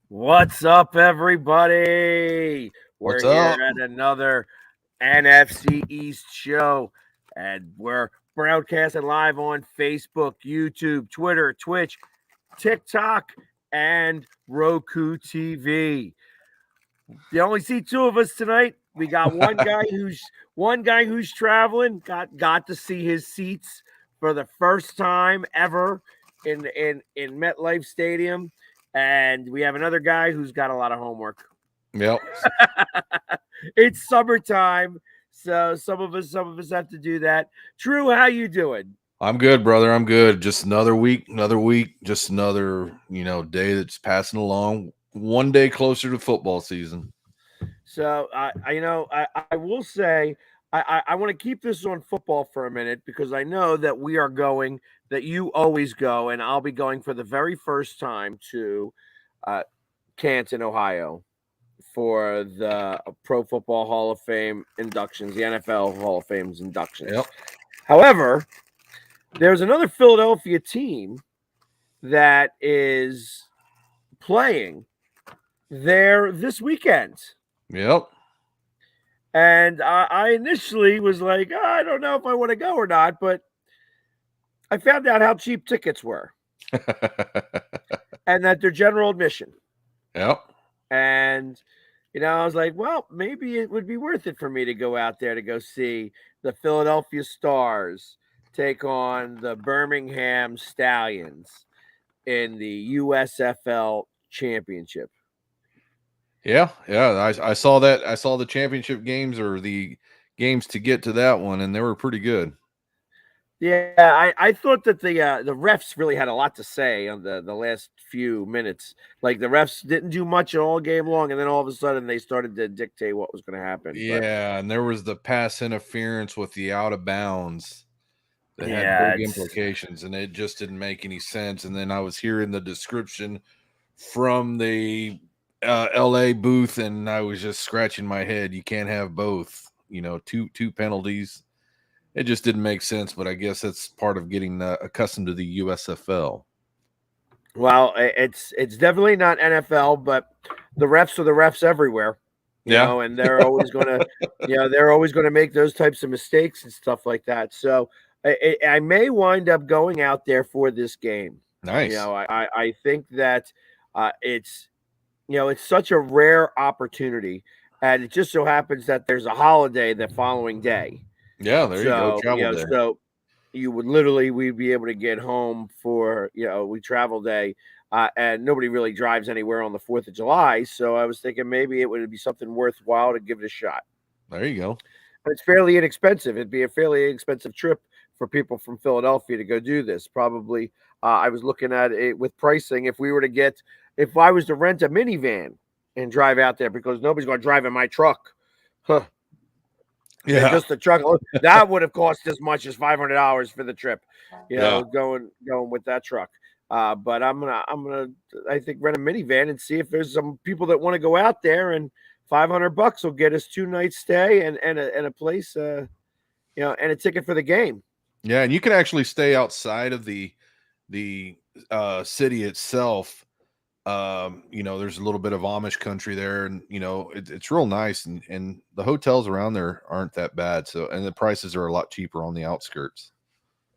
What's up, everybody? What's We're here up? at another NFC East show, and we're broadcasting live on Facebook, YouTube, Twitter, Twitch, TikTok, and Roku TV. You only see two of us tonight. We got one guy who's traveling. Got to see his seats for the first time ever in MetLife Stadium, and we have another guy who's got a lot of homework. Yep. It's summertime, so some of us have to do that. Drew, how you doing? I'm good, brother. I'm good. Just another week, just another, day that's passing along. One day closer to football season. So I will say I want to keep this on football for a minute because I know that we are going that you always go and I'll be going for the very first time to uh, Canton, Ohio for the Pro Football Hall of Fame inductions, the NFL Hall of Fame's inductions. Yep. However, there's another Philadelphia team that is playing there this weekend. Yep. And I initially was like, "Oh, I don't know if I want to go or not, but I found out how cheap tickets were and that they're general admission. Yep. And, I was like, well, maybe it would be worth it for me to go out there to go see the Philadelphia Stars take on the Birmingham Stallions in the USFL championship. Yeah. Yeah. I saw that. I saw the championship games or the games to get to that one, and they were pretty good. Yeah, I thought that the refs really had a lot to say on the last few minutes. Like the refs didn't do much all game long, and then all of a sudden they started to dictate what was going to happen. But Yeah. And there was the pass interference with the out of bounds that had yeah, big it's implications, and it just didn't make any sense. And then I was hearing the description from the LA booth, and I was just scratching my head. You can't have both. Two penalties. It just didn't make sense. But I guess that's part of getting accustomed to the USFL. well, it's definitely not NFL, but the refs are the refs everywhere. Yeah. And they're always going to, they're always going to make those types of mistakes and stuff like that. So I may wind up going out there for this game. Nice. I think that it's it's such a rare opportunity, and it just so happens that there's a holiday the following day. Yeah. There you go. So Travel day. you would we'd be able to get home for we travel day, and nobody really drives anywhere on the 4th of July. So I was thinking maybe it would be something worthwhile to give it a shot. There you go. It's fairly inexpensive. It'd be a fairly inexpensive trip for people from Philadelphia to go do this. Probably, I was looking at it with pricing. If I was to rent a minivan and drive out there, because nobody's going to drive in my truck, huh? And Yeah. just the truck that would have cost as much as $500 for the trip, Yeah. going with that truck. But I think rent a minivan and see if there's some people that want to go out there, and $500 will get us 2 nights stay and a place, and a ticket for the game. Yeah. And you can actually stay outside of the city itself. There's a little bit of Amish country there, and it's real nice, and the hotels around there aren't that bad. So, and the prices are a lot cheaper on the outskirts.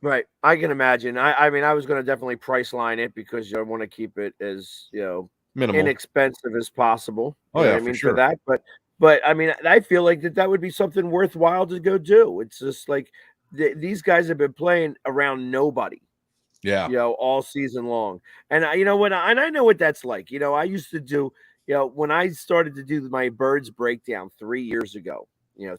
Right, I can imagine. I mean, I was going to definitely price line it because I want to keep it as Minimal. inexpensive as possible. Oh You know yeah, what I for mean for sure. that, but I mean, I feel like that would be something worthwhile to go do. It's just like these guys have been playing around nobody, Yeah. all season long. And I know what that's like. I used to do, when I started to do my birds breakdown 3 years ago.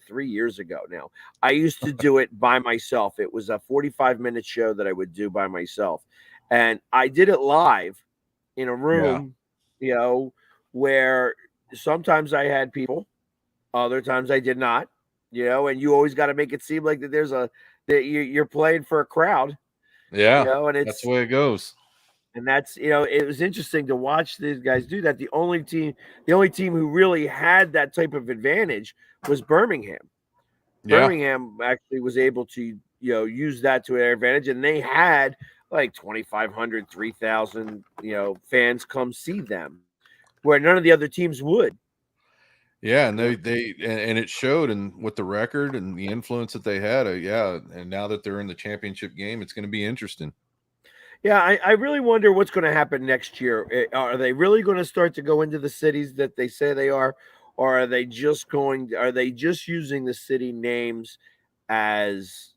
3 years ago now. I used to do it by myself. It was a 45-minute show that I would do by myself. And I did it live in a Yeah. room, you know, where sometimes I had people, other times I did not, and you always got to make it seem like that you're playing for a crowd, Yeah. and That's the way it goes. that's it was interesting to watch these guys do that. The only team who really had that type of advantage was Birmingham. Yeah. Birmingham actually was able to use that to their advantage, and they had like 2,500, 3,000 fans come see them. where none of the other teams would. Yeah, and and it showed, and with the record and the influence that they had, yeah, and now that they're in the championship game, it's going to be interesting. Yeah, I really wonder what's going to happen next year. Are they really going to start to go into the cities that they say they are, or are they just going? Are they just using the city names as,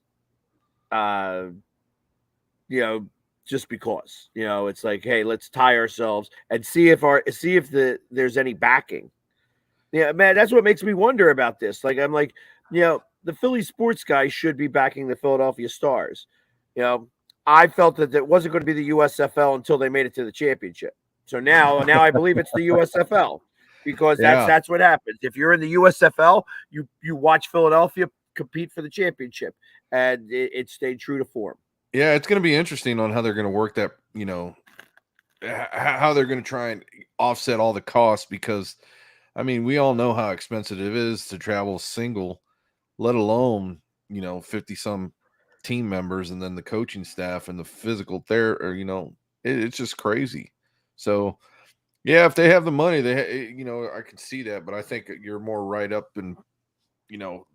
uh, you know, just because? You know, it's like, hey, let's tie ourselves and see if there's any backing. Yeah, man, that's what makes me wonder about this. Like, I'm like, the Philly sports guy should be backing the Philadelphia Stars. You know, I felt that it wasn't going to be the USFL until they made it to the championship. So now I believe it's the USFL because Yeah, that's what happens. If you're in the USFL, you watch Philadelphia compete for the championship, and it stayed true to form. yeah, it's going to be interesting on how they're going to work that. How they're going to try and offset all the costs, because I mean, we all know how expensive it is to travel single, let alone 50 some team members, and then the coaching staff and the physical therapy, or it's just crazy. So yeah, if they have the money, I can see that, but I think you're more right up, and they'll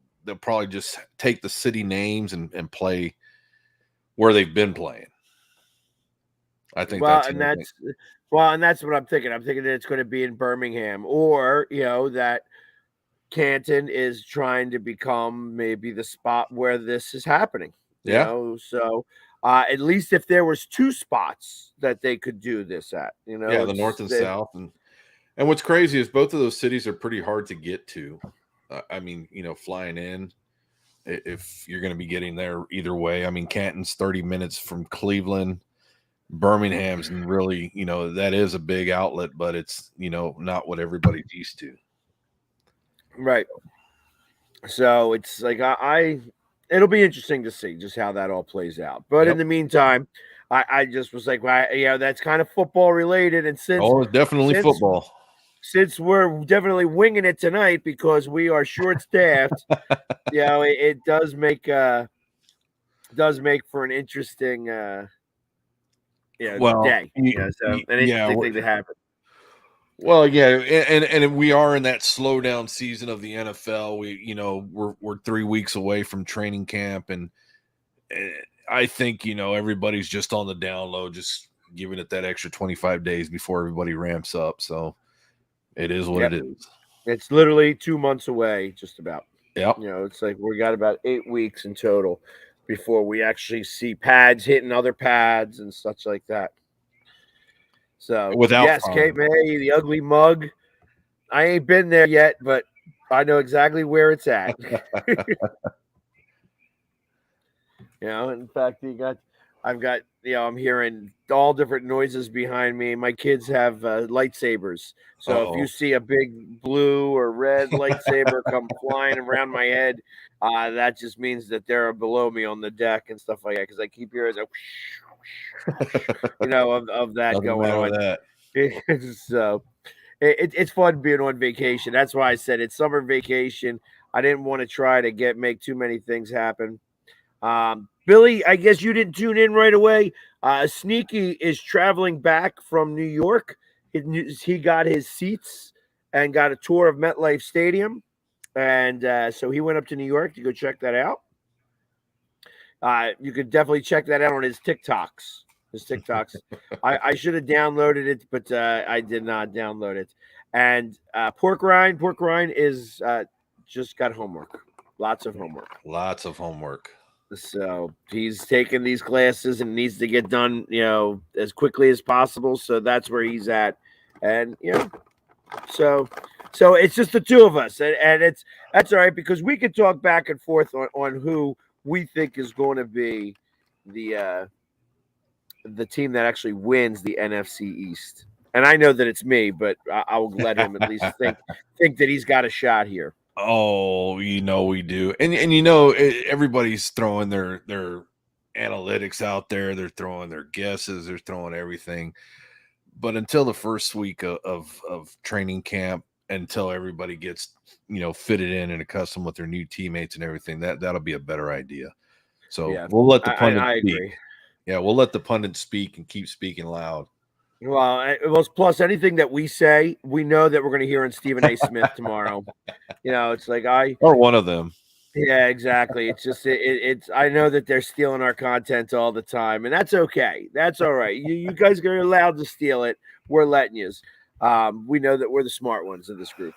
probably just take the city names and play where they've been playing. I think Well, that's the and only thing. that's what I'm thinking. I'm thinking that it's going to be in Birmingham, or that Canton is trying to become maybe the spot where this is happening. Yeah, So at least if there was two spots that they could do this at, yeah, the north and south, and what's crazy is both of those cities are pretty hard to get to. I mean, flying in, if you're going to be getting there either way. I mean, Canton's 30 minutes from Cleveland. Birmingham's really, that is a big outlet, but it's, not what everybody's used to. right. So it's like it'll be interesting to see just how that all plays out. But in Yep. the meantime, I just was like, well, that's kind of football related, and Oh, it's definitely since football. since we're definitely winging it tonight because we are short staffed, it does make for an interesting Well, day. So an yeah. interesting thing to happen. Well, yeah, and we are in that slowdown season of the NFL. We're 3 weeks away from training camp, and I think everybody's just on the down low, just giving it that extra 25 days before everybody ramps up. So it is what Yep. it is. It's literally 2 months away, just about. Yep. It's like we got about 8 weeks in total before we actually see pads hitting other pads and such like that. So Without yes, Cape May, the ugly mug. I ain't been there yet, but I know exactly where it's at. In fact, I've got, I'm hearing all different noises behind me. My kids have lightsabers. So if you see a big blue or red lightsaber come flying around my head, that just means that they're below me on the deck and stuff like that. Because I keep hearing of that Nothing going wrong on. with that. So it's fun being on vacation. That's why I said it's summer vacation. I didn't want to try to make too many things happen. Billy, I guess you didn't tune in right away. Sneaky is traveling back from New York. He got his seats and got a tour of MetLife Stadium. And so he went up to New York to go check that out. You could definitely check that out on his TikToks. I should have downloaded it, but I did not download it. And Pork Rind is just got homework. Lots of homework. So he's taking these classes and needs to get done, as quickly as possible. So that's where he's at. And so it's just the two of us, and that's all right because we could talk back and forth on who we think is going to be the team that actually wins the NFC East. And I know that it's me, but I'll let him at least think that he's got a shot here. Oh, we do, and everybody's throwing their analytics out there. They're throwing their guesses. They're throwing everything. But until the first week of training camp, until everybody gets fitted in and accustomed with their new teammates and everything, that'll be a better idea. So we'll let the pundits speak. agree. Yeah, we'll let the pundits speak and keep speaking loud. Well, plus anything that we say, we know that we're going to hear in Stephen A. Smith tomorrow. It's like Or one of them. Yeah, exactly. It's just it's. I know that they're stealing our content all the time, and that's okay. That's all right. You guys are allowed to steal it. We're letting you. We know that we're the smart ones in this group.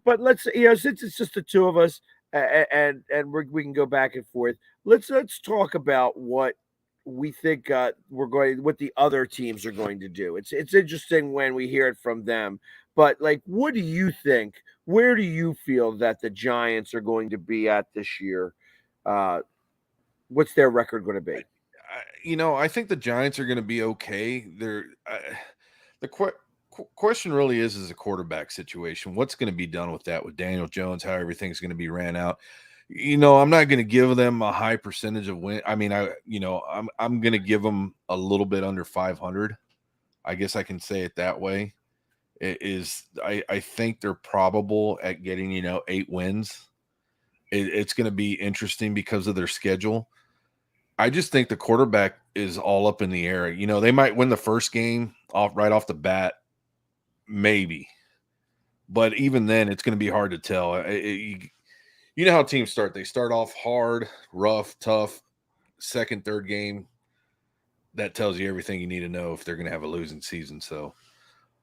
But let's since it's just the two of us, and we can go back and forth. Let's talk about what we think what the other teams are going to do. It's interesting when we hear it from them. But like, what do you think? Where do you feel that the Giants are going to be at this year? What's their record going to be? I think the Giants are going to be okay. The question really is a quarterback situation. What's going to be done with that with Daniel Jones? How everything's going to be ran out? I'm not going to give them a high percentage of win. I mean, I'm going to give them a little bit under 500. I guess I can say it that way. I think they're probable at getting 8 wins. It's going to be interesting because of their schedule. I just think the quarterback is all up in the air. They might win the first game right off the bat, maybe, but even then, it's going to be hard to tell. You know how teams start. They start off hard, rough, tough. Second, third game, that tells you everything you need to know if they're going to have a losing season. So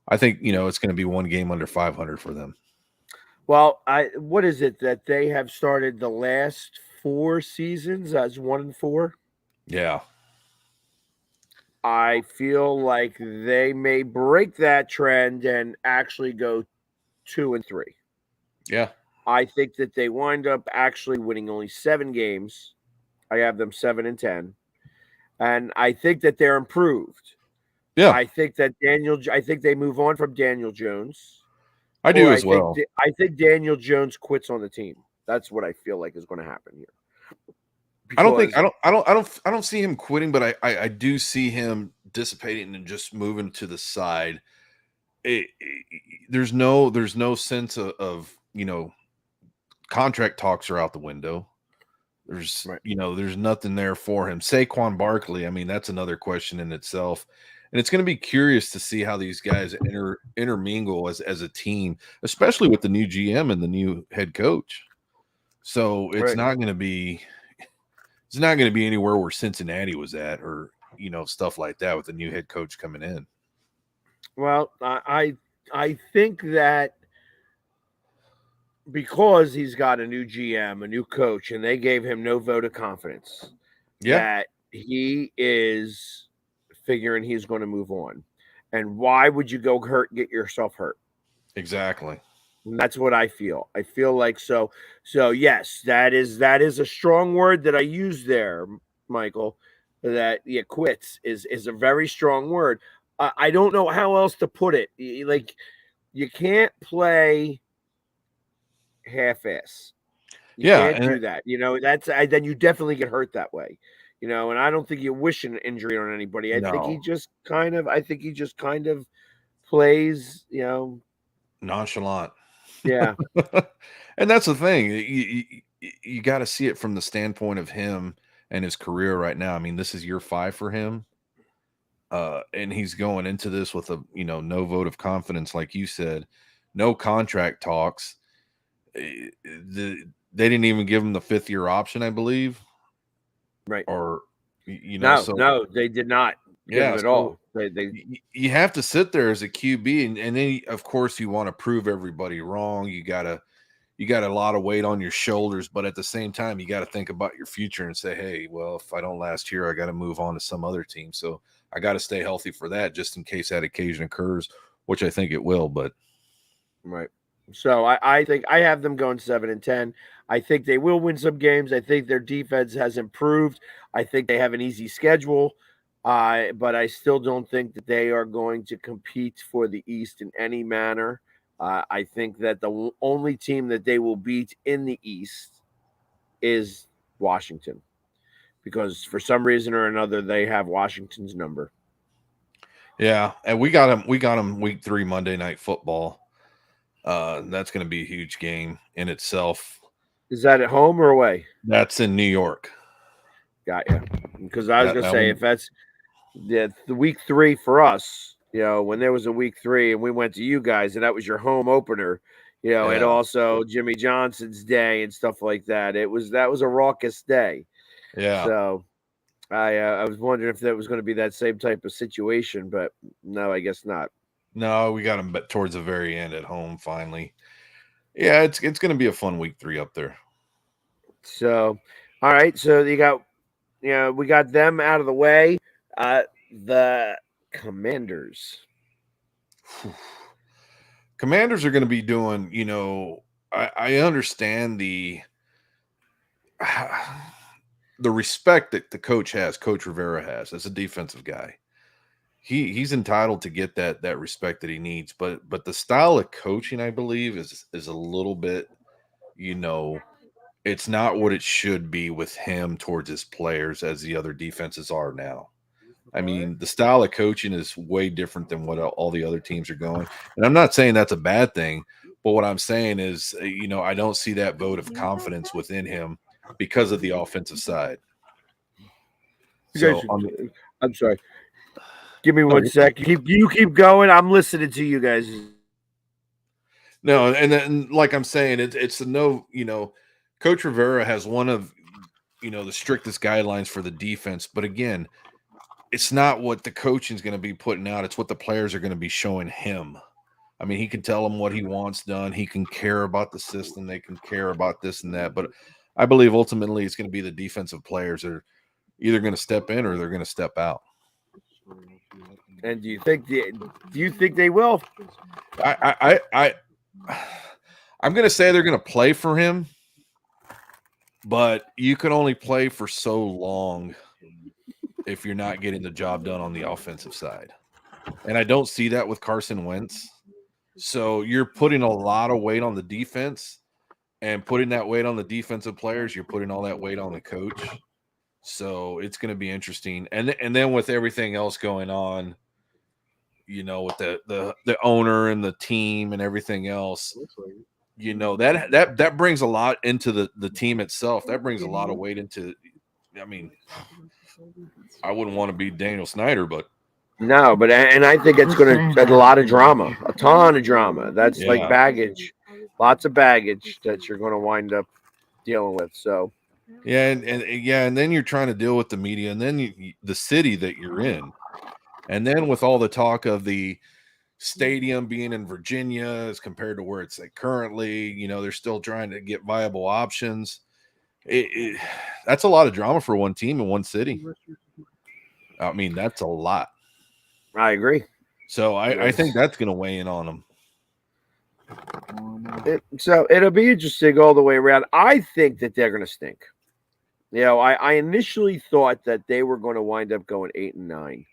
I think, it's going to be one game under 500 for them. Well, what is it that they have started the last 4 seasons as 1-4? Yeah. I feel like they may break that trend and actually go 2-3. Yeah. I think that they wind up actually winning only 7 games. I have them 7-10. And I think that they're improved. Yeah. I think they move on from Daniel Jones. I do as well. I think Daniel Jones quits on the team. That's what I feel like is going to happen here. I don't see him quitting, but I do see him dissipating and just moving to the side. There's no sense of contract talks are out the window. There's there's nothing there for him. Saquon Barkley, I mean, that's another question in itself. And it's going to be curious to see how these guys intermingle as a team, especially with the new GM and the new head coach. So it's not going to be anywhere where Cincinnati was at, or stuff like that with the new head coach coming in. Well, I think that because he's got a new GM, a new coach, and they gave him no vote of confidence, that he is figuring he's going to move on. And why would you go get yourself hurt? Exactly. And that's what I feel. I feel like so yes, that is a strong word that I use there, Michael. That quits is a very strong word. I don't know how else to put it. Like, you can't play half-ass. You can't do that. That's then you definitely get hurt that way. And I don't think you wish an injury on anybody. I think he just kind of plays, nonchalant. Yeah. And that's the thing. You got to see it from the standpoint of him and his career right now. I mean, this is year 5 for him. And he's going into this with a, no vote of confidence, like you said, no contract talks. They didn't even give him the 5th-year option, I believe. Right. Or, no, they did not give him at all. You have to sit there as a QB, and then, of course, you want to prove everybody wrong. You got a lot of weight on your shoulders, but at the same time, you got to think about your future and say, hey, well, if I don't last here, I got to move on to some other team. So I got to stay healthy for that, just in case that occasion occurs, which I think it will. But right. So I think I have them going 7-10. I think they will win some games. I think their defense has improved. I think they have an easy schedule. But I still don't think that they are going to compete for the East in any manner. I think that the only team that they will beat in the East is Washington, because for some reason or another, they have Washington's number. Yeah, and we got them week 3 Monday Night Football. That's going to be a huge game in itself. Is that at home or away? That's in New York. Got you. Because I was going to say, the week 3 for us, when there was a week 3 and we went to you guys and that was your home opener, and Yeah. also Jimmy Johnson's day and stuff like that. That was a raucous day. Yeah. So I was wondering if that was going to be that same type of situation, but no, I guess not. No, we got them but towards the very end at home finally. Yeah, it's going to be a fun week 3 up there. So, all right. So we got them out of the way. The Commanders. Commanders are going to be doing, I understand the respect that the Coach Rivera has as a defensive guy. He's entitled to get that respect that he needs, but the style of coaching, I believe, is a little bit, it's not what it should be with him towards his players as the other defenses are now. I mean, the style of coaching is way different than what all the other teams are going. And I'm not saying that's a bad thing, but what I'm saying is, I don't see that vote of confidence within him because of the offensive side. You guys So should, I'm sorry. Give me no, one sec. You keep going. I'm listening to you guys. no, and then like I'm saying, it's a no. Coach Rivera has one of the strictest guidelines for the defense, but again, it's not what the coaching is going to be putting out. It's what the players are going to be showing him. I mean, he can tell them what he wants done. He can care about the system. They can care about this and that. But I believe ultimately it's going to be the defensive players that are either going to step in or they're going to step out. And do you think they will? I'm going to say they're going to play for him, but you can only play for so long if you're not getting the job done on the offensive side. And I don't see that with Carson Wentz. So you're putting a lot of weight on the defense, and putting that weight on the defensive players, you're putting all that weight on the coach. So it's going to be interesting. And then with everything else going on, with the owner and the team and everything else, that brings a lot into the team itself. That brings a lot of weight into. I mean, I wouldn't want to be Daniel Snyder, but No, but and I think it's going to add a lot of drama, a ton of drama. That's like baggage, lots of baggage that you're going to wind up dealing with. So and then you're trying to deal with the media, and then the city that you're in, and then with all the talk of the stadium being in Virginia as compared to where it's at currently, they're still trying to get viable options. That's a lot of drama for one team in one city. I mean, that's a lot. I agree. So I think that's going to weigh in on them. So it'll be interesting all the way around. I think that they're going to stink. I initially thought that they were going to wind up going 8-9,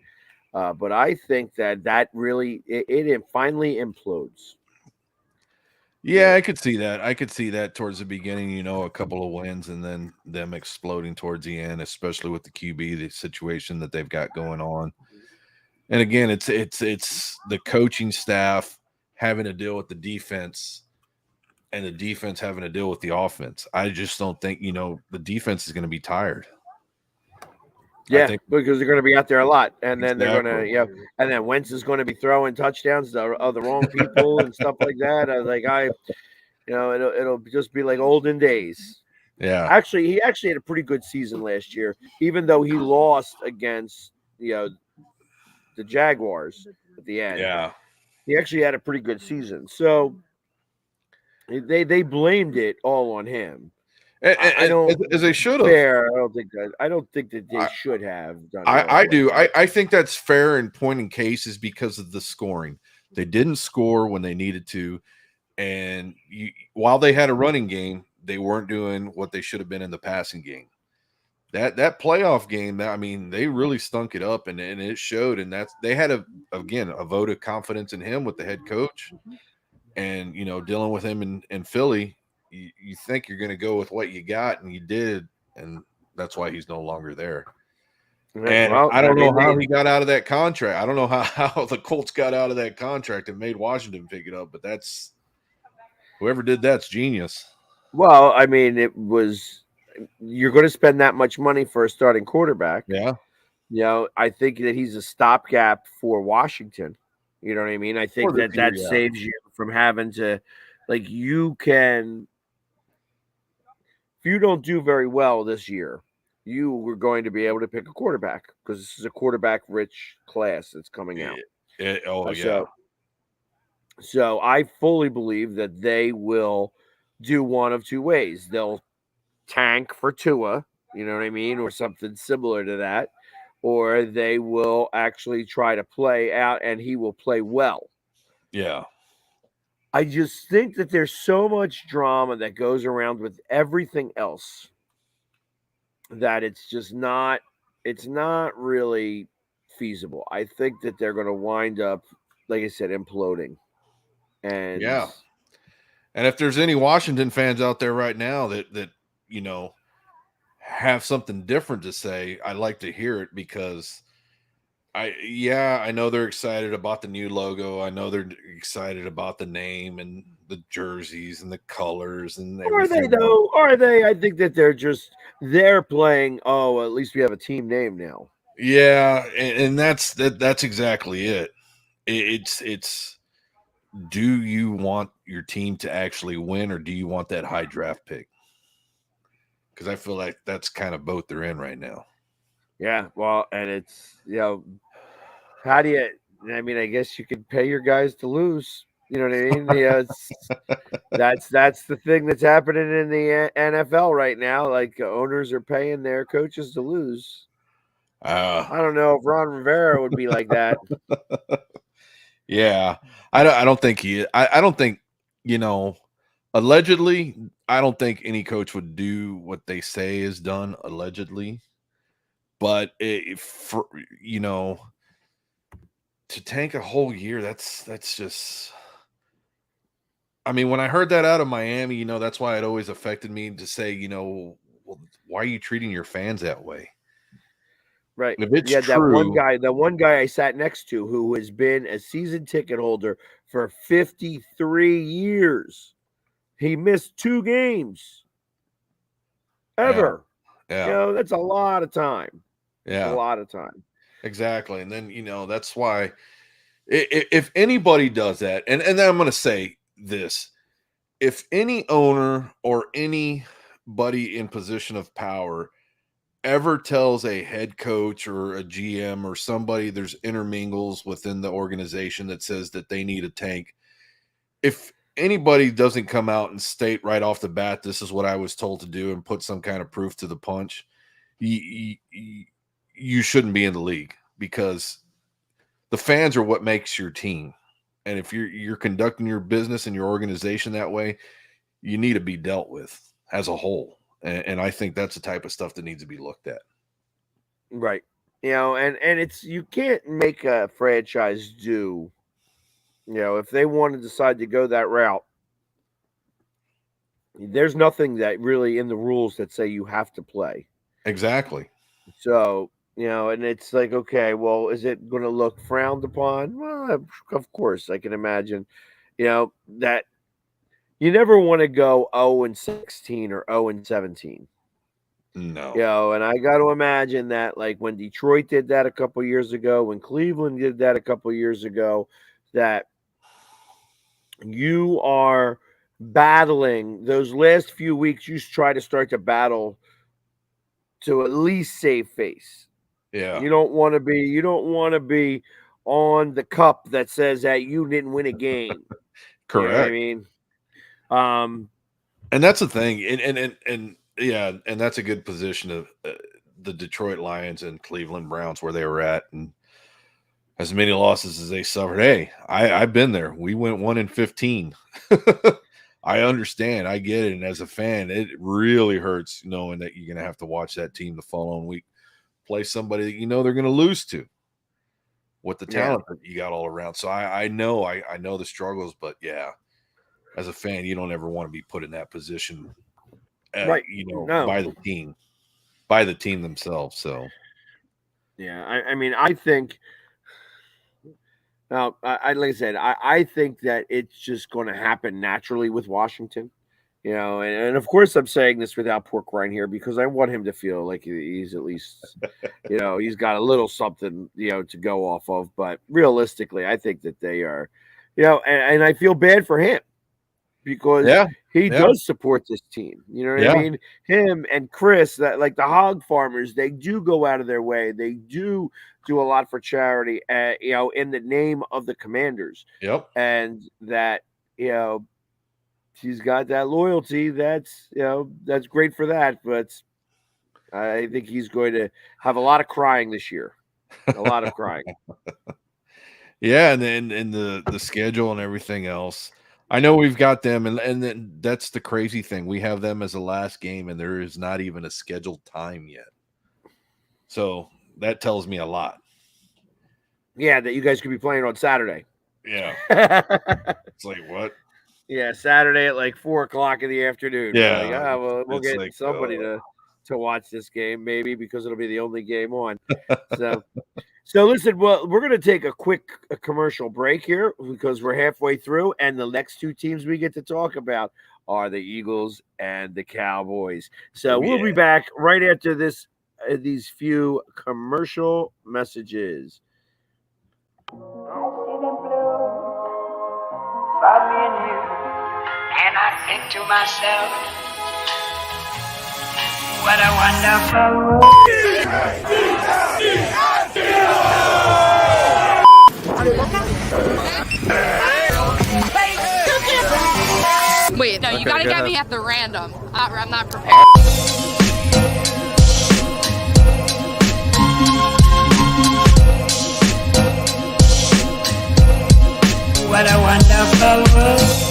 but I think that really it finally implodes. Yeah, I could see that. I could see that towards the beginning, a couple of wins and then them exploding towards the end, especially with the QB, the situation that they've got going on. And again, it's the coaching staff having to deal with the defense and the defense having to deal with the offense. I just don't think, the defense is going to be tired. Yeah, because they're going to be out there a lot, and then they're going to, and then Wentz is going to be throwing touchdowns to the wrong people and stuff like that. It'll just be like olden days. Yeah. Actually, he actually had a pretty good season last year, even though he lost against the Jaguars at the end. Yeah. He actually had a pretty good season. So they blamed it all on him. I don't, as they should have. Fair. I don't think that they should have done. I do. I think that's fair in point in cases because of the scoring. They didn't score when they needed to, and while they had a running game, they weren't doing what they should have been in the passing game. That playoff game, I mean, they really stunk it up, and it showed. And they had a vote of confidence in him with the head coach, and dealing with him in Philly. You think you're going to go with what you got, and you did, and that's why he's no longer there. And I don't know how he got out of that contract. I don't know how the Colts got out of that contract and made Washington pick it up, but that's whoever did that's genius. Well, I mean, you're going to spend that much money for a starting quarterback. Yeah. I think that he's a stopgap for Washington. You know what I mean? I For think this that year, that yeah. saves you from having to, like, if you don't do very well this year, you were going to be able to pick a quarterback because this is a quarterback rich class that's coming out. Oh Uh, yeah. so, so I fully believe that they will do one of two ways. They'll tank for Tua, you know what I mean, or something similar to that, or they will actually try to play out and he will play well. Yeah. I just think that there's so much drama that goes around with everything else that it's not really feasible. I think that they're going to wind up, like I said, imploding. And Yeah. And if there's any Washington fans out there right now that you know have something different to say, I'd like to hear it because I know they're excited about the new logo. I know they're excited about the name and the jerseys and the colors and are they everything else. though? Are they? I think that they're playing. Oh, at least we have a team name now. Yeah, and that's exactly it. It's do you want your team to actually win or do you want that high draft pick? Because I feel like that's kind of both they're in right now. Yeah, well, and it's how do you? I mean, I guess you could pay your guys to lose. You know what I mean? Yeah, that's the thing that's happening in the NFL right now. Like owners are paying their coaches to lose. Uh, I don't know if Ron Rivera would be like that. yeah, I don't think I don't think you know. Allegedly, I don't think any coach would do what they say is done. Allegedly, but for to tank a whole year, that's just. I mean, when I heard that out of Miami, that's why it always affected me to say, well, why are you treating your fans that way? Right. If it's You had that one true, guy, the one guy I sat next to who has been a season ticket holder for 53 years. He missed 2 games yeah, ever. yeah, That's a lot of time. It's a yeah, lot of time. exactly. And then that's why if anybody does that, and then I'm going to say this: if any owner or anybody in position of power ever tells a head coach or a GM or somebody there's intermingles within the organization that says that they need a tank, if anybody doesn't come out and state right off the bat, this is what I was told to do and put some kind of proof to the punch, you shouldn't be in the league because the fans are what makes your team. And if you're conducting your business and your organization that way, you need to be dealt with as a whole. And I think that's the type of stuff that needs to be looked at. Right. And it's you can't make a franchise do, if they want to decide to go that route, there's nothing that really in the rules that say you have to play. Exactly. So, and it's like, okay, well, is it going to look frowned upon? Well, of course, I can imagine, that you never want to go 0-16 or 0-17. No. And I got to imagine that, like when Detroit did that a couple years ago, when Cleveland did that a couple years ago, that you are battling those last few weeks. You try to start to battle to at least save face. Yeah. You don't want to be on the cup that says that you didn't win a game. You know what I Correct. mean? Um, And that's the thing. And yeah, and that's a good position of the Detroit Lions and Cleveland Browns where they were at. And as many losses as they suffered. Hey, I've been there. We went 1-15. I understand. I get it. And as a fan, it really hurts knowing that you're going to have to watch that team the following week play somebody that they're going to lose to with the yeah, talent that you got all around. So I know the struggles, but yeah, as a fan, you don't ever want to be put in that position, right. No, by the team themselves. So yeah. I mean, I think now, like I said, I think that it's just going to happen naturally with Washington. and of course I'm saying this without pork rind here because I want him to feel like he's at least, he's got a little something, to go off of. But realistically, I think that they are, and I feel bad for him because Yeah. he Yeah. does support this team. You know what I mean? Him and Chris, that like the hog farmers, they do go out of their way. They do a lot for charity, in the name of the Commanders. Yep. And that, he's got that loyalty. That's that's great for that. But I think he's going to have a lot of crying this year. A lot of crying. Yeah, and then and the schedule and everything else. I know we've got them, and then that's the crazy thing. We have them as the last game, and there is not even a scheduled time yet. So that tells me a lot. Yeah, that you guys could be playing on Saturday. Yeah. It's like, what? Yeah, Saturday at like 4:00 in the afternoon. Yeah, We're like, well, we'll it's get like, somebody to watch this game, maybe because it'll be the only game on. So listen, well, we're going to take a quick commercial break here because we're halfway through, and the next two teams we get to talk about are the Eagles and the Cowboys. So we'll be back right after these few commercial messages. I see them blue by me and you, and I think to myself, what a wonderful world. Wait, no, you gotta get me at the random. I'm not prepared. What a wonderful world.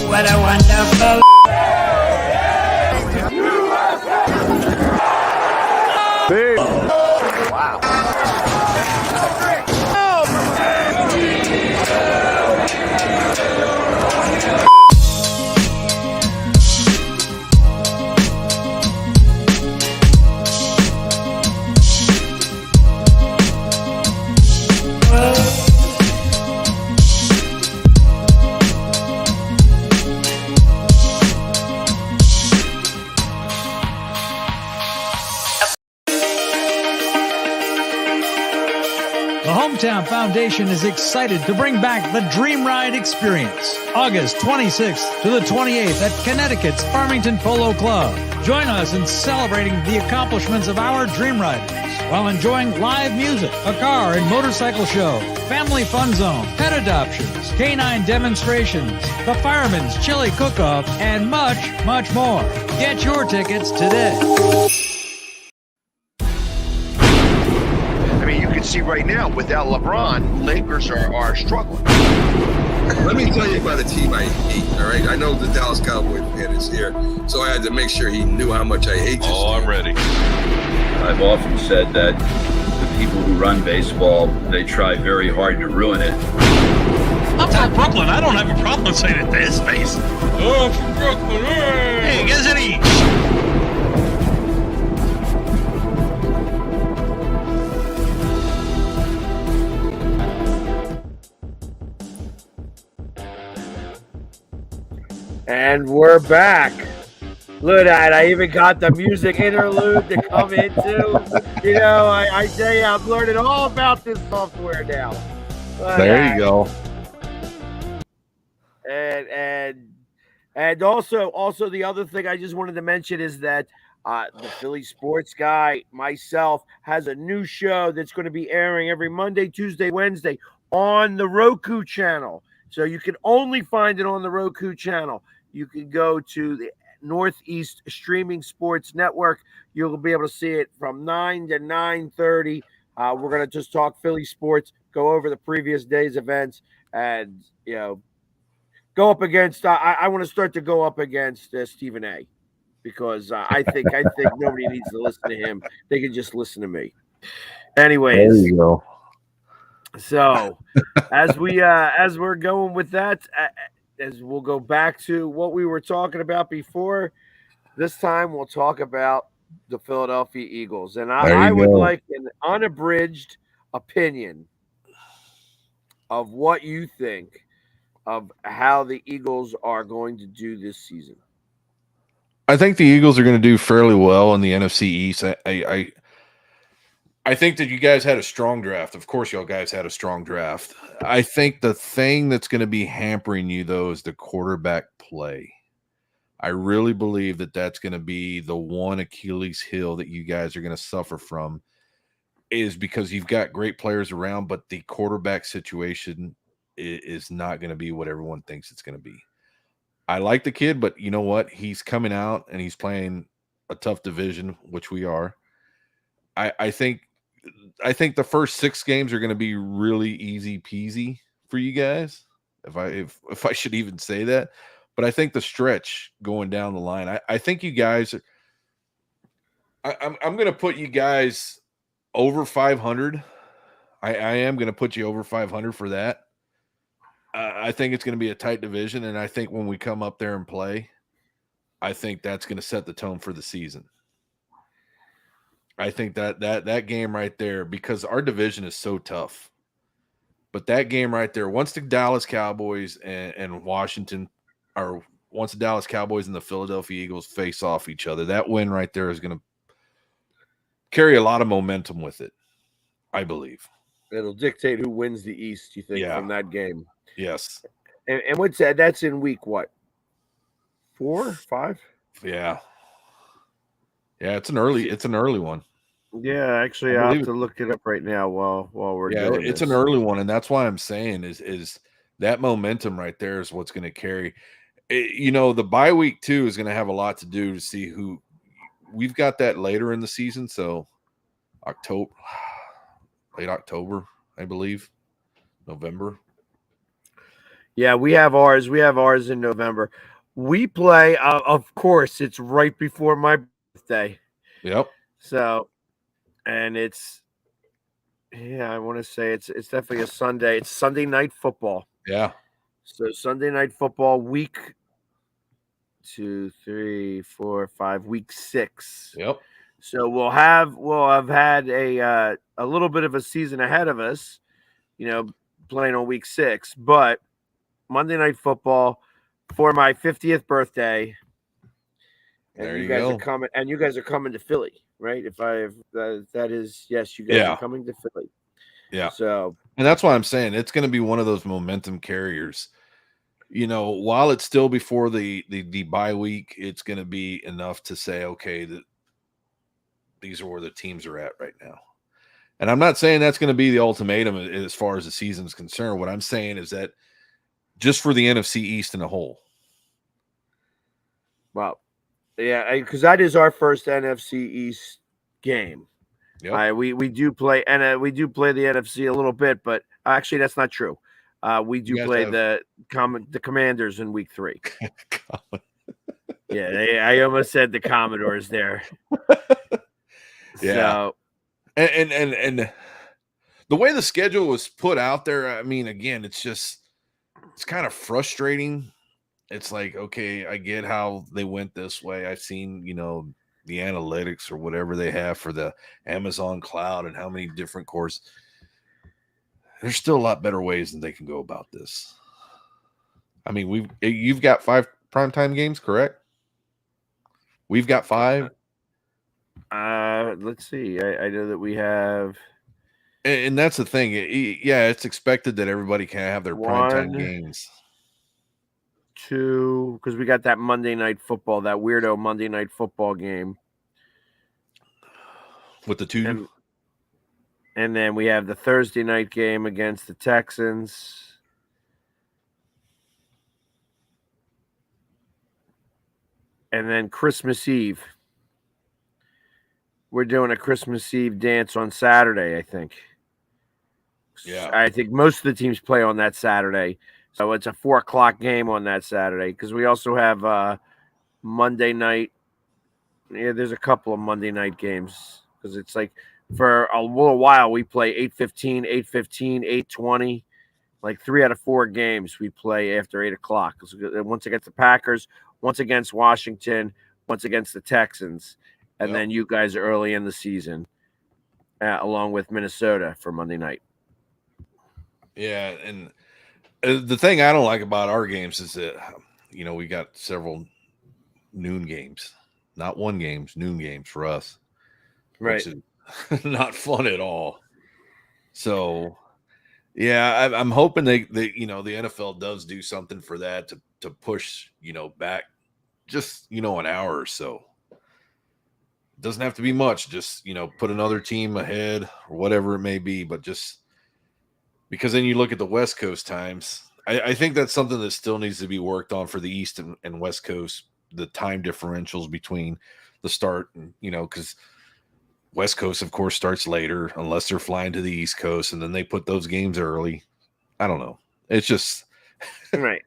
What a wonderful. Wow. The Hometown Foundation is excited to bring back the Dream Ride Experience, August 26th to the 28th at Connecticut's Farmington Polo Club. Join us in celebrating the accomplishments of our Dream Riders while enjoying live music, a car and motorcycle show, family fun zone, pet adoptions, canine demonstrations, the Fireman's Chili Cook-Off, and much, much more. Get your tickets today. I mean, you can see right now, without LeBron, Lakers are struggling. Let me tell you about a team I hate, all right? I know the Dallas Cowboys fan is here, so I had to make sure he knew how much I hate this team. I'm ready. I've often said that the people who run baseball, they try very hard to ruin it. I'm from Brooklyn. I don't have a problem saying it to his face. Oh, from Brooklyn. Hey, get any? And we're back. Look at that. I even got the music interlude to come into. I tell you, I'm learning all about this software now. There you go. And also the other thing I just wanted to mention is that the Philly sports guy, myself, has a new show that's going to be airing every Monday, Tuesday, Wednesday on the Roku channel. So you can only find it on the Roku channel. You can go to the Northeast Streaming Sports Network. You'll be able to see it from 9 to 9:30. We're going to just talk Philly sports, go over the previous day's events, and go up against. I want to start to go up against Stephen A. because I think nobody needs to listen to him. They can just listen to me. There Anyways, you go. so as we're going with that, as we'll go back to what we were talking about before. This time we'll talk about the Philadelphia Eagles, and There I you would go. like an unabridged opinion of what you think of how the Eagles are going to do this season. I think the Eagles are going to do fairly well in the NFC East. I think that you guys had a strong draft. Of course, y'all guys had a strong draft. I think the thing that's going to be hampering you, though, is the quarterback play. I really believe that that's going to be the one Achilles heel that you guys are going to suffer from, is because you've got great players around, but the quarterback situation is not going to be what everyone thinks it's going to be. I like the kid, but you know what? He's coming out and he's playing a tough division, which we are. I think the first 6 games are going to be really easy peasy for you guys, if I should even say that. But I think the stretch going down the line, I think you guys, I'm going to put you guys over 500. I am going to put you over 500 for that. I think it's going to be a tight division, and I think when we come up there and play, I think that's going to set the tone for the season. I think that game right there, because our division is so tough. But that game right there, once the Dallas Cowboys and Washington, or once the Dallas Cowboys and the Philadelphia Eagles face off each other, that win right there is going to carry a lot of momentum with it, I believe. It'll dictate who wins the East, you think, from that game. Yes. And what's that? That's in week what? 4, 5? Yeah. Yeah, it's an early one. Yeah, actually, I'll have to look it up right now while we're doing this. It's an early one, and that's why I'm saying is that momentum right there is what's going to carry. The bye week too is going to have a lot to do to see who we've got that later in the season. So late October, I believe, November. Yeah, we have ours. We have ours in November. We play, of course, it's right before my birthday. Yep. So, and I want to say it's definitely a Sunday. It's Sunday night football. Yeah. So Sunday night football, week 2, 3, 4, 5, week 6. Yep. So we'll have had a little bit of a season ahead of us, playing on week 6, but Monday night football for my 50th birthday. And there you you guys go. are coming, and you guys are coming to Philly, right? That is, yes, you guys are coming to Philly. Yeah. So, and that's why I'm saying it's going to be one of those momentum carriers. While it's still before the bye week, it's going to be enough to say, okay, that these are where the teams are at right now. And I'm not saying that's going to be the ultimatum as far as the season is concerned. What I'm saying is that just for the NFC East in a whole. Well, yeah, because that is our first NFC East game. Yep. We do play, and we do play the NFC a little bit, but actually that's not true. We do play the Commanders in week 3. Yeah, I almost said the Commodores there. Yeah. So, and the way the schedule was put out there, I mean, again, it's kind of frustrating. It's like, okay, I get how they went this way. I've seen, the analytics or whatever they have for the Amazon cloud and how many different courses. There's still a lot better ways than they can go about this. I mean, you've got 5 primetime games, correct? We've got 5. Let's see. I know that we have, and that's the thing. Yeah, it's expected that everybody can have their primetime games. 2, because we got that Monday night football, that weirdo Monday night football game with the 2. And then we have the Thursday night game against the Texans. And then Christmas Eve. We're doing a Christmas Eve dance on Saturday, I think. Yeah. I think most of the teams play on that Saturday. So it's a 4:00 game on that Saturday, because we also have Monday night Yeah, there's a couple of Monday night games because it's like for a little while we play 8:15, 8:15, 8:20. Like 3 out of 4 games we play after 8 o'clock. Once against the Packers, once against Washington, once against the Texans, and then you guys early in the season, along with Minnesota for Monday night. Yeah, and the thing I don't like about our games is that we got several noon games, not one games, noon games for us, Right? which is not fun at all. So, yeah, I'm hoping they the NFL does do something for that to push back just an hour or so. It doesn't have to be much. Just put another team ahead or whatever it may be, but just because then you look at the West Coast times. I think that's something that still needs to be worked on for the East and West Coast. The time differentials between the start and because West Coast, of course, starts later unless they're flying to the East Coast, and then they put those games early. I don't know. It's just right.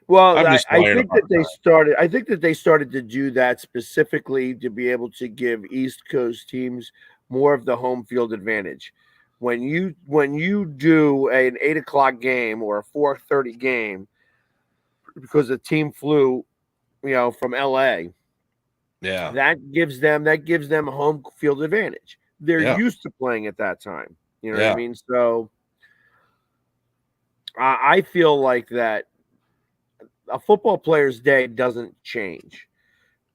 Well, I think that they time. started. I think that they started to do that specifically to be able to give East Coast teams more of the home field advantage. When you do an 8 o'clock game or a 4:30 game because the team flew, from LA, Yeah, that gives them a home field advantage. They're used to playing at that time. You know what I mean? So I feel like that a football player's day doesn't change.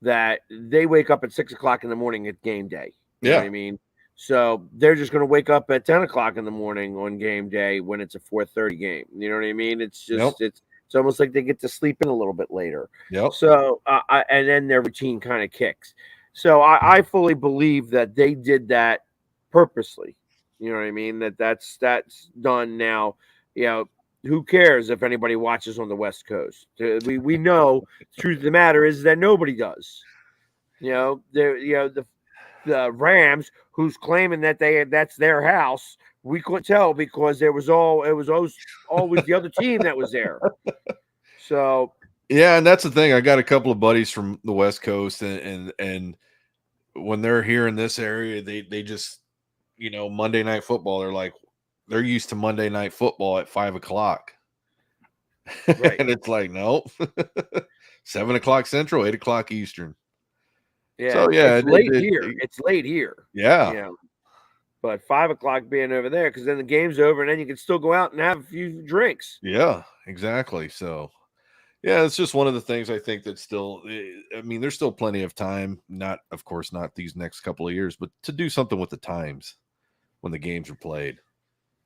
That they wake up at 6 o'clock in the morning at game day. You know what I mean? So they're just going to wake up at 10 o'clock in the morning on game day when it's a 4:30 game. You know what I mean? It's just it's almost like they get to sleep in a little bit later. Yep. So and then their routine kind of kicks. So I fully believe that they did that purposely. You know what I mean? That's done now. Who cares if anybody watches on the West Coast? We know the truth of the matter is that nobody does. The Rams, who's claiming that that's their house, we couldn't tell because it was always the other team that was there. So yeah, and that's the thing. I got a couple of buddies from the West Coast, and when they're here in this area, they just Monday Night Football. They're used to Monday Night Football at 5 o'clock. Right. And it's like, nope. 7 o'clock Central, 8 o'clock Eastern. Yeah. So yeah, it's late here. It's late here. Yeah. But 5 o'clock being over there, because then the game's over and then you can still go out and have a few drinks. Yeah, exactly. So yeah, it's just one of the things I think that still, I mean, there's still plenty of time, of course, not these next couple of years, but to do something with the times when the games are played.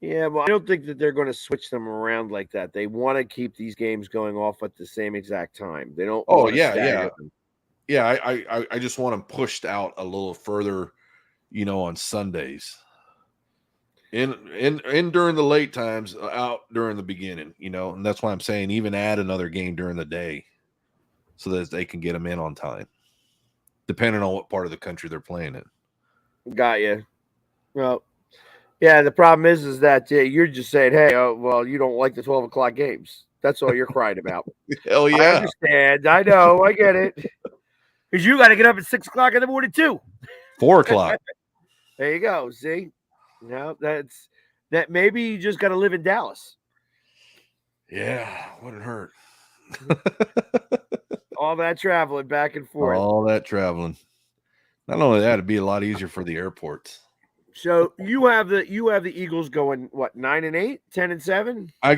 Yeah, well, I don't think that they're going to switch them around like that. They want to keep these games going off at the same exact time. They don't. Oh, want to stagger them. Yeah. I just want them pushed out a little further, on Sundays. In during the late times, out during the beginning, and that's why I'm saying even add another game during the day so that they can get them in on time, depending on what part of the country they're playing in. Got you. Well, yeah, the problem is that you're just saying, hey, well, you don't like the 12 o'clock games. That's all you're crying about. Hell yeah. I understand. I know. I get it. Because you got to get up at 6 o'clock in the morning, too. 4 o'clock. There you go. See? No, that maybe you just got to live in Dallas. Yeah, wouldn't hurt. All that traveling back and forth. All that traveling. Not only that, it'd be a lot easier for the airports. So you have the Eagles going what 9-8, 10-7? I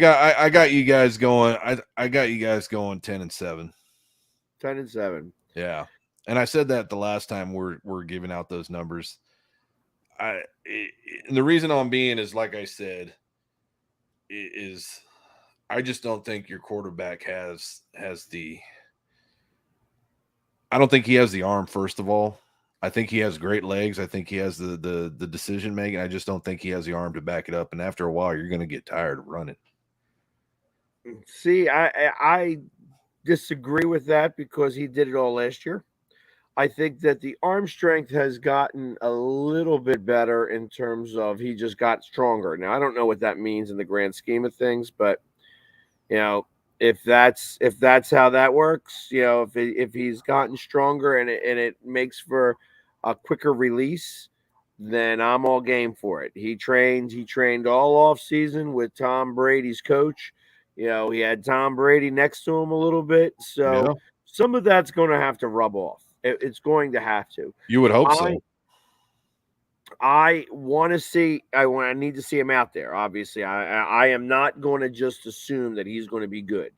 got you guys going. I got you guys going 10-7. 10-7. Yeah, and I said that the last time we're giving out those numbers. And the reason I'm being is like I said, is I just don't think your quarterback has the. I don't think he has the arm. First of all. I think he has great legs. I think he has the decision making. I just don't think he has the arm to back it up. And after a while, you're going to get tired of running. See, I disagree with that because he did it all last year. I think that the arm strength has gotten a little bit better in terms of he just got stronger. Now, I don't know what that means in the grand scheme of things, but if that's how that works, if he's gotten stronger and it makes for a quicker release, then I'm all game for it. He trained all off season with Tom Brady's coach. He had Tom Brady next to him a little bit, so Yeah. some of that's going to have to rub off. It's going to have to. You would hope so. I want to see. I need to see him out there. Obviously, I am not going to just assume that he's going to be good.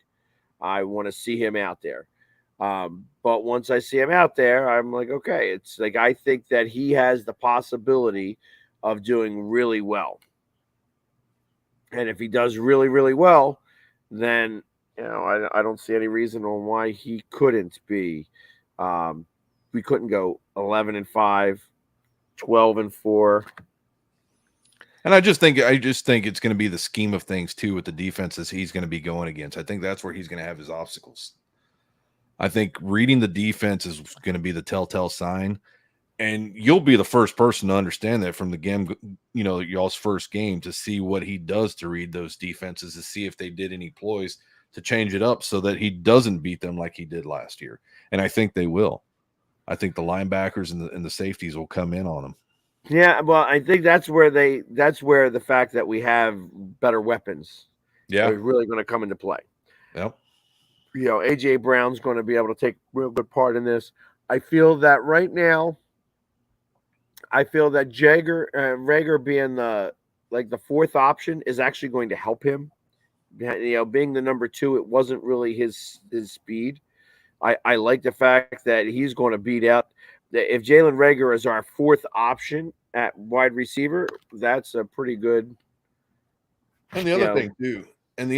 I want to see him out there. But once I see him out there, I'm like, okay. It's like I think that he has the possibility of doing really well. And if he does really, really well, then I don't see any reason on why he couldn't be. We couldn't go 11-5. 12-4. And I just think it's going to be the scheme of things too with the defenses he's going to be going against. I think that's where he's going to have his obstacles. I think reading the defense is going to be the telltale sign, and you'll be the first person to understand that from the game, y'all's first game, to see what he does to read those defenses, to see if they did any ploys to change it up so that he doesn't beat them like he did last year. And I think they will. I think the linebackers and the safeties will come in on them. Yeah, well, I think that's where the fact that we have better weapons is really going to come into play. Yep. AJ Brown's going to be able to take real good part in this. I feel that right now. I feel that Rager being the fourth option is actually going to help him. Being the number 2, it wasn't really his speed. I like the fact that he's going to beat out. If Jalen Reagor is our fourth option at wide receiver, that's a pretty good. And the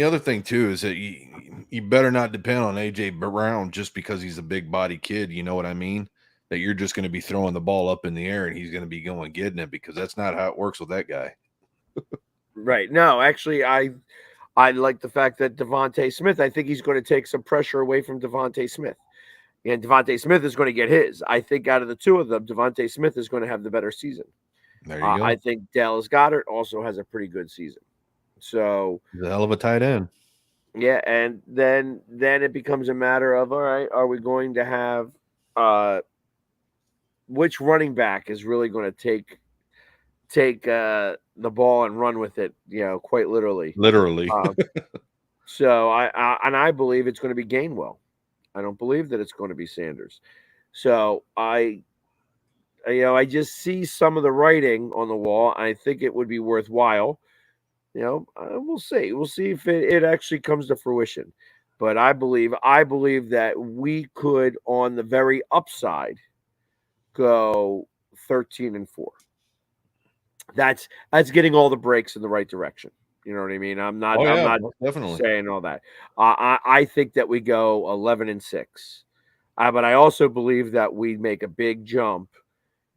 other thing too is that you better not depend on AJ Brown just because he's a big body kid. You know what I mean? That you're just going to be throwing the ball up in the air and he's going to be going getting it, because that's not how it works with that guy. Right. No, actually, I like the fact that Devontae Smith, I think he's going to take some pressure away from Devontae Smith. And Devontae Smith is going to get his. I think out of the two of them, Devontae Smith is going to have the better season. There you go. I think Dallas Goedert also has a pretty good season. So he's a hell of a tight end. Yeah, and then it becomes a matter of, all right, are we going to have which running back is really going to take the ball and run with it, quite literally. So I believe it's going to be Gainwell. I don't believe that it's going to be Sanders. So I just see some of the writing on the wall. I think it would be worthwhile. We'll see. We'll see if it actually comes to fruition. But I believe that we could, on the very upside, go 13-4. That's getting all the breaks in the right direction. You know what I mean? I'm not definitely saying all that. I think that we go 11-6. But I also believe that we make a big jump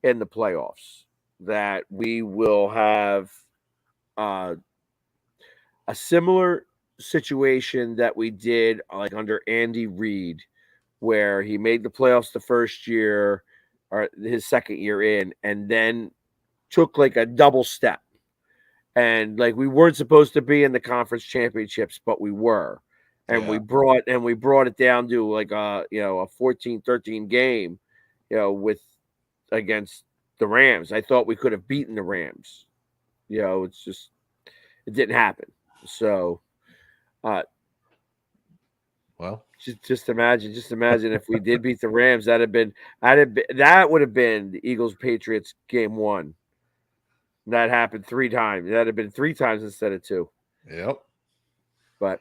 in the playoffs. That we will have a similar situation that we did like under Andy Reid, where he made the playoffs the first year or his second year in, and then took like a double step. And like we weren't supposed to be in the conference championships, but we were. And we brought it down to like a 14-13 game, with against the Rams. I thought we could have beaten the Rams. It's just it didn't happen. So just imagine if we did beat the Rams, that would have been the Eagles Patriots game 1. That happened 3 times. That'd have been 3 times instead of 2. Yep. But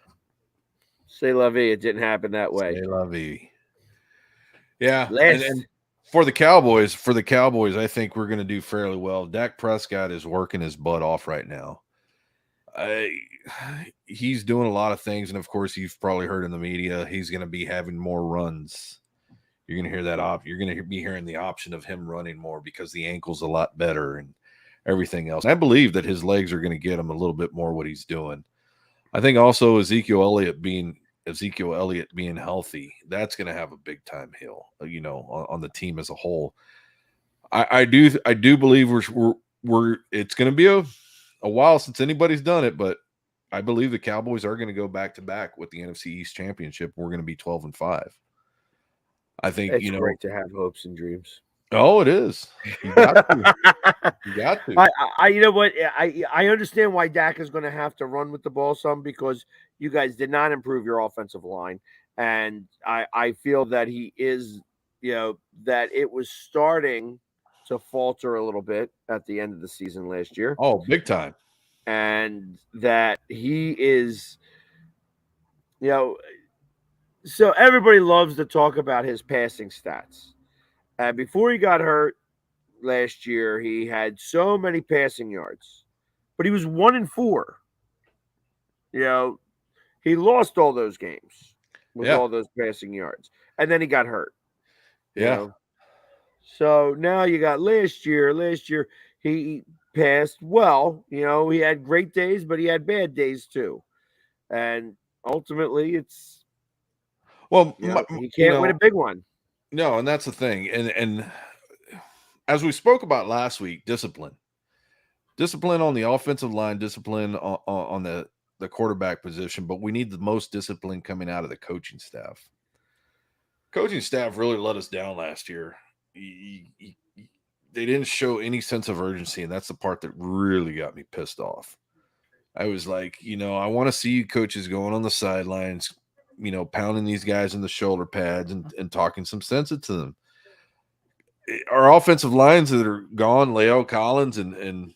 c'est la vie, it didn't happen that way. C'est la vie. Yeah. And for the Cowboys, I think we're going to do fairly well. Dak Prescott is working his butt off right now. He's doing a lot of things, and of course, you've probably heard in the media he's going to be having more runs. You're going to hear that You're going to be hearing the option of him running more because the ankle's a lot better and everything else. I believe that his legs are going to get him a little bit more what he's doing. I think also Ezekiel Elliott being healthy, that's going to have a big time hill, on the team as a whole. I do believe we're it's going to be a while since anybody's done it, but I believe the Cowboys are going to go back to back with the NFC East Championship. We're going to be 12-5. I think It's great to have hopes and dreams. Oh, it is. You got to. You got to. You know what? I understand why Dak is going to have to run with the ball some because you guys did not improve your offensive line, and I feel that he is, that it was starting to falter a little bit at the end of the season last year. Oh, big time. And that he is, so everybody loves to talk about his passing stats. And before he got hurt last year, he had so many passing yards, but he was 1-4. He lost all those games with all those passing yards, and then he got hurt. So now you got last year. Last year he passed well. He had great days, but he had bad days too. And ultimately, it's he can't win a big one. No, and that's the thing. And as we spoke about last week, discipline on the offensive line, discipline on the quarterback position, but we need the most discipline coming out of the coaching staff. Coaching staff really let us down last year. They didn't show any sense of urgency, and that's the part that really got me pissed off. I was like, I want to see coaches going on the sidelines, pounding these guys in the shoulder pads and talking some sense into them. Our offensive lines that are gone, Leo Collins and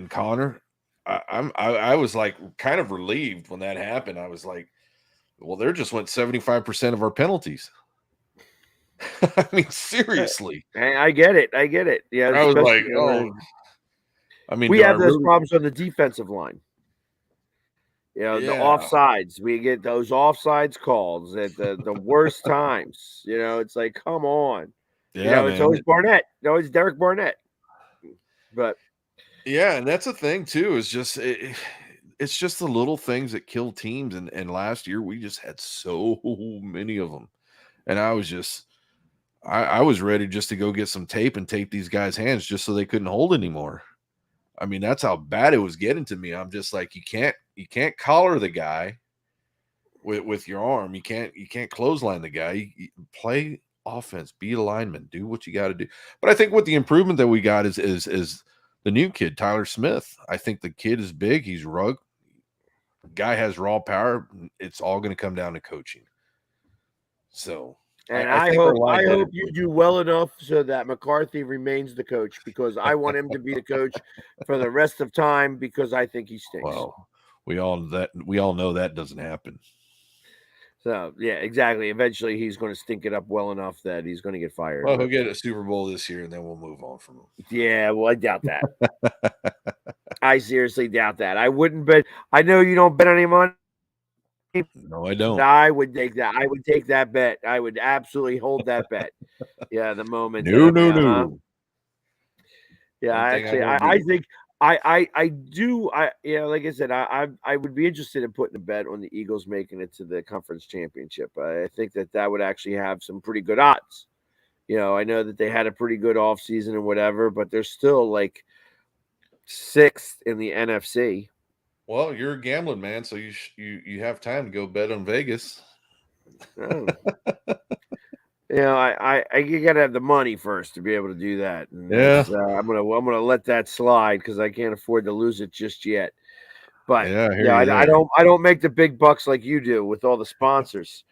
Connor, I was like kind of relieved when that happened. I was like, well, there just went 75% of our penalties. I mean, seriously. I get it. Yeah, I was like, I mean, we have those problems on the defensive line. The offsides. We get those offsides calls at the worst times. It's like, come on. Yeah, it's always Barnett. It's Derek Barnett. But yeah, and that's the thing too. Is just it's just the little things that kill teams. And last year we just had so many of them, and I was just I was ready just to go get some tape and tape these guys' hands just so they couldn't hold anymore. I mean, that's how bad it was getting to me. I'm just like, you can't collar the guy with your arm. You can't clothesline the guy. You play offense, be a lineman, do what you got to do. But I think what the improvement that we got is the new kid, Tyler Smith. I think the kid is big. He's rugged. Guy has raw power. It's all going to come down to coaching. So. And I hope you do well enough so that McCarthy remains the coach, because I want him to be the coach for the rest of time, because I think he stinks. Well, we all know that doesn't happen. So yeah, exactly. Eventually, he's going to stink it up well enough that he's going to get fired. Well, he'll get a Super Bowl this year, and then we'll move on from him. Yeah, well, I doubt that. I seriously doubt that. I wouldn't bet. I know you don't bet any money. No, I don't. I would take that. I would take that bet. I would absolutely hold that bet. Yeah, the moment. No. Yeah, actually, I think I do. Like I said, I would be interested in putting a bet on the Eagles making it to the conference championship. I think that would actually have some pretty good odds. I know that they had a pretty good offseason and whatever, but they're still like 6th in the NFC. Well, you're a gambling man, so you have time to go bet on Vegas. Oh. I you gotta have the money first to be able to do that. And yeah, I'm gonna let that slide because I can't afford to lose it just yet. But I don't make the big bucks like you do with all the sponsors.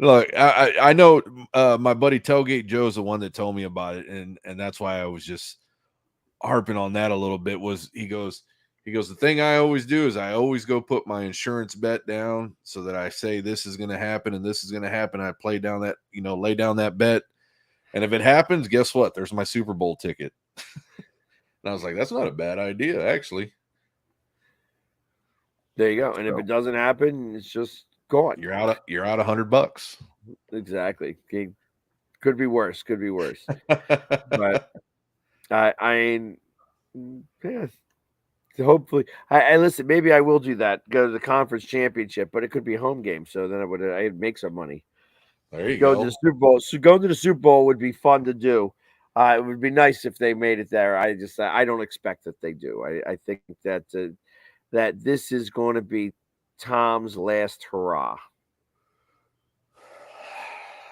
Look, I know my buddy Tailgate Joe's the one that told me about it, and that's why I was just harping on that a little bit. Was he goes, the thing I always do is I always go put my insurance bet down so that I say this is going to happen and this is going to happen. I lay down that bet. And if it happens, guess what? There's my Super Bowl ticket. And I was like, that's not a bad idea, actually. There you go. And if it doesn't happen, it's just gone. You're out $100. Exactly. Okay. Could be worse. But I hopefully, I listen. Maybe I will do that. Go to the conference championship, but it could be a home game, so then I'd make some money. There you go. To the Super Bowl. So going to the Super Bowl would be fun to do. It would be nice if they made it there. I don't expect that they do. I think that that this is going to be Tom's last hurrah.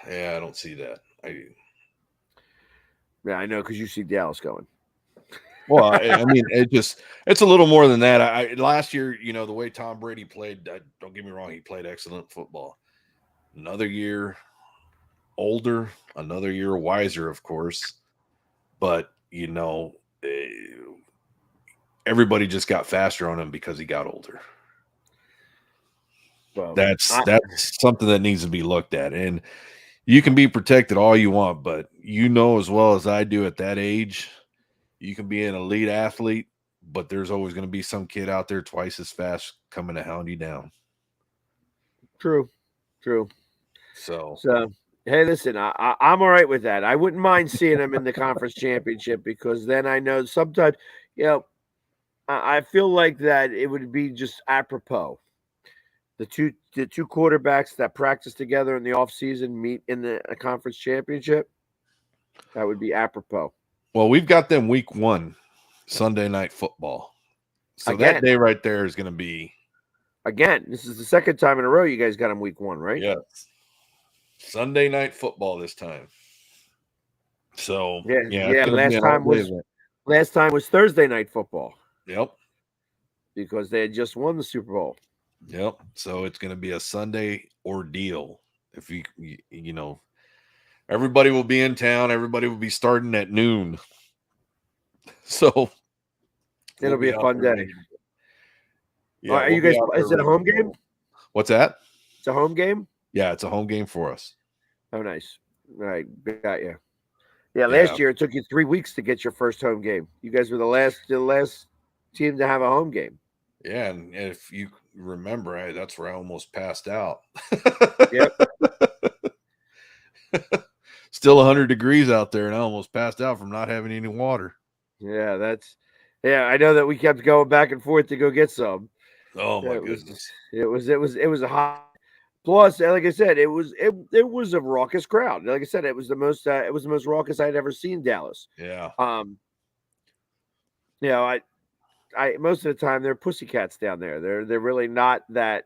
Yeah, I don't see that. Yeah, I know because you see Dallas going. Well, I mean, it's a little more than that. Last year, the way Tom Brady played, don't get me wrong, he played excellent football. Another year older, another year wiser, of course. But, everybody just got faster on him because he got older. Well, that's something that needs to be looked at. And you can be protected all you want, but as well as I do at that age, you can be an elite athlete, but there's always going to be some kid out there twice as fast coming to hound you down. True. So hey, listen, I'm all right with that. I wouldn't mind seeing them in the conference championship because then I know sometimes, I feel like that it would be just apropos. The two quarterbacks that practice together in the offseason meet in the conference championship. That would be apropos. Well, we've got them week 1, Sunday Night Football. So that day right there is going to be. Again, this is the second time in a row you guys got them week 1, right? Yes. Sunday Night Football this time. So yeah. Last time was Thursday Night Football. Yep. Because they had just won the Super Bowl. Yep. So it's going to be a Sunday ordeal. If everybody will be in town. Everybody will be starting at noon. So it'll be a fun day. Yeah. Are you guys? Is it a home game? What's that? It's a home game. Yeah, it's a home game for us. Oh, nice. All right, got you. Yeah, last year it took you 3 weeks to get your first home game. You guys were the last team to have a home game. Yeah, and if you remember, that's where I almost passed out. Yep. Still 100 degrees out there, and I almost passed out from not having any water. Yeah, I know that we kept going back and forth to go get some. Oh my goodness. It was a hot. Plus, like I said, it was a raucous crowd. Like I said, it was the most raucous I'd ever seen Dallas. Yeah. I most of the time they're pussycats down there. They're really not that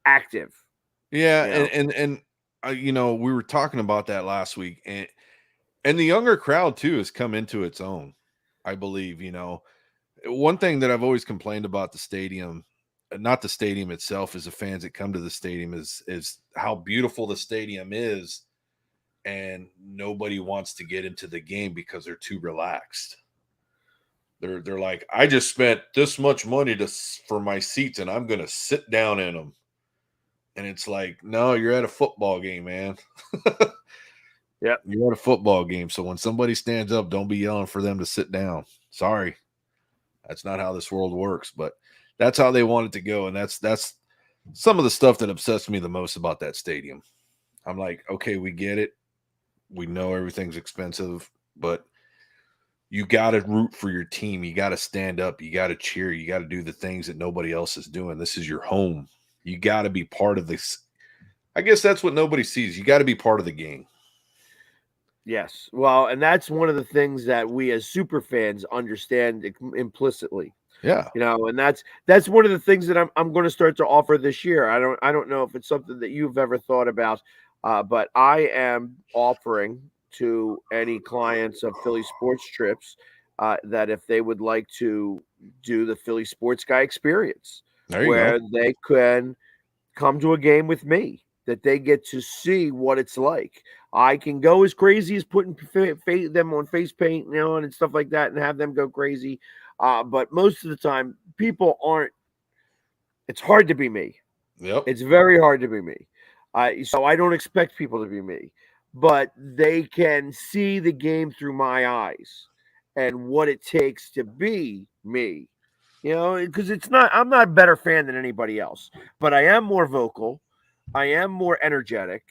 active. Yeah, and we were talking about that last week, and the younger crowd too has come into its own. I believe, one thing that I've always complained about the stadium, not the stadium itself, is the fans that come to the stadium is how beautiful the stadium is, and nobody wants to get into the game because they're too relaxed. They're like, I just spent this much money for my seats, and I'm gonna sit down in them. And it's like, no, you're at a football game, man. Yeah, you're at a football game. So when somebody stands up, don't be yelling for them to sit down. Sorry, that's not how this world works. But that's how they want it to go, and that's some of the stuff that obsessed me the most about that stadium. I'm like, okay, we get it. We know everything's expensive, but you got to root for your team. You got to stand up. You got to cheer. You got to do the things that nobody else is doing. This is your home. You got to be part of this. I guess that's what nobody sees. You got to be part of the game. Yes. Well, and that's one of the things that we as super fans understand implicitly. Yeah. And that's one of the things that I'm going to start to offer this year. I don't know if it's something that you've ever thought about, but I am offering to any clients of Philly Sports Trips that if they would like to do the Philly Sports Guy experience, where they can come to a game with me, that they get to see what it's like. I can go as crazy as putting them on face paint, and stuff like that, and have them go crazy. But most of the time, people aren't. It's hard to be me. Yep. It's very hard to be me. So I don't expect people to be me, but they can see the game through my eyes and what it takes to be me. Because I'm not a better fan than anybody else, but I am more vocal. I am more energetic.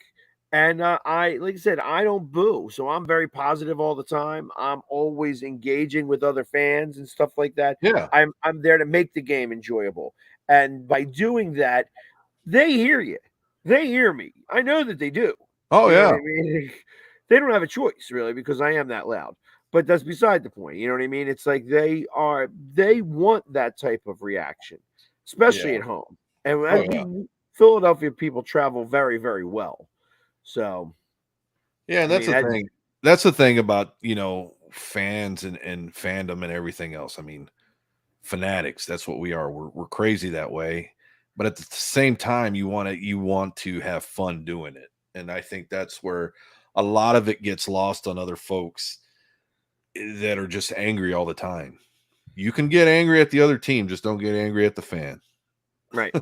And like I said, I don't boo. So I'm very positive all the time. I'm always engaging with other fans and stuff like that. Yeah. I'm there to make the game enjoyable. And by doing that, they hear you. They hear me. I know that they do. Oh, yeah. I mean? they don't have a choice really because I am that loud. But that's beside the point. You know what I mean? It's like they want that type of reaction, especially Yeah. at home. And Oh, yeah. Philadelphia people travel very, very well. So Yeah, and I that's mean, the thing. That's the thing about, fans and fandom and everything else. I mean, fanatics, that's what we are. We're crazy that way. But at the same time, you want to have fun doing it. And I think that's where a lot of it gets lost on other folks that are just angry all the time. You can get angry at the other team, just don't get angry at the fan. right.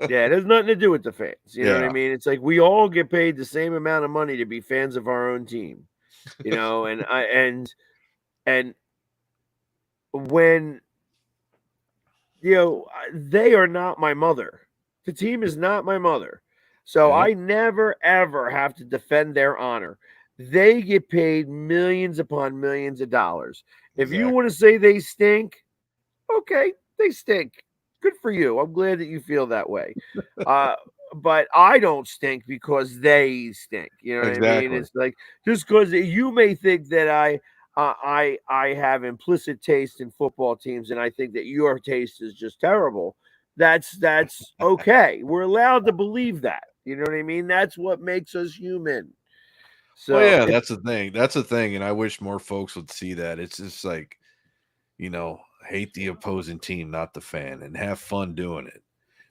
Yeah, it has nothing to do with the fans. You know what I Yeah. mean? It's like we all get paid the same amount of money to be fans of our own team. And when they are not my mother. The team is not my mother. So Yep. I never ever have to defend their honor. They get paid millions upon millions of dollars. If you want to say they stink, okay, they stink. Good for you. I'm glad that you feel that way. But I don't stink because they stink. You know what I mean? Exactly. It's like just because you may think that I have implicit taste in football teams, and I think that your taste is just terrible. That's okay. We're allowed to believe that. You know what I mean? That's what makes us human. Well, So yeah, that's the thing. That's the thing. And I wish more folks would see that. It's just like, hate the opposing team, not the fan, and have fun doing it.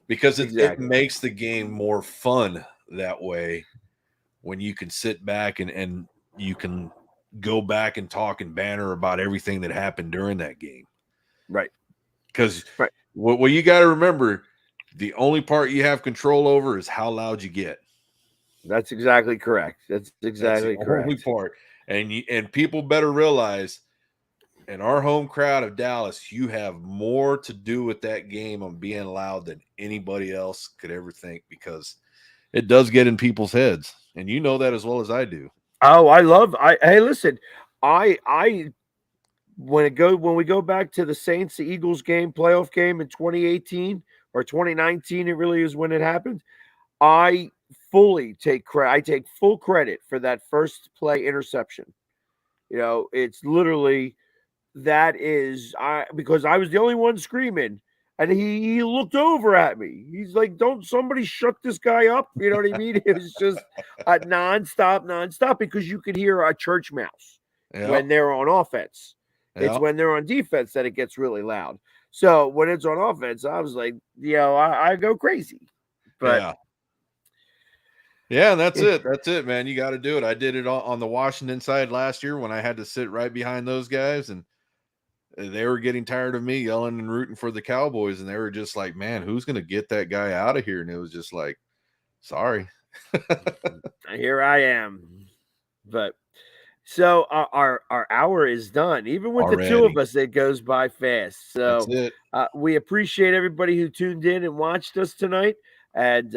Because it exactly. makes the game more fun that way when you can sit back and you can go back and talk and banter about everything that happened during that game. Right. Because Right. what you got to remember, the only part you have control over is how loud you get. That's exactly correct. That's exactly the correct. only part. And people better realize in our home crowd of Dallas, you have more to do with that game on being loud than anybody else could ever think, because it does get in people's heads. And you know that as well as I do. Oh, hey, listen, I when we go back to the Saints Eagles game, playoff game in 2018 or 2019, it really is when it happened. I fully take credit. I take full credit for that first play interception. It's literally that is because I was the only one screaming, and he looked over at me. He's like, "Don't somebody shut this guy up?" You know what I mean? It was just nonstop, because you could hear a church mouse when they're on offense. It's when they're on defense that it gets really loud. So when it's on offense, I was like, I go crazy. But yeah, that's it. That's it, man. You got to do it. I did it on the Washington side last year when I had to sit right behind those guys, and they were getting tired of me yelling and rooting for the Cowboys, and they were just like, man, who's going to get that guy out of here? And it was just like, sorry. Here I am. But so our hour is done. Even with the two of us, it goes by fast. So that's it. We appreciate everybody who tuned in and watched us tonight. And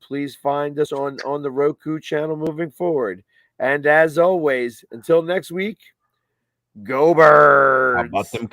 please find us on the Roku channel moving forward. And as always, until next week, go Birds. How about them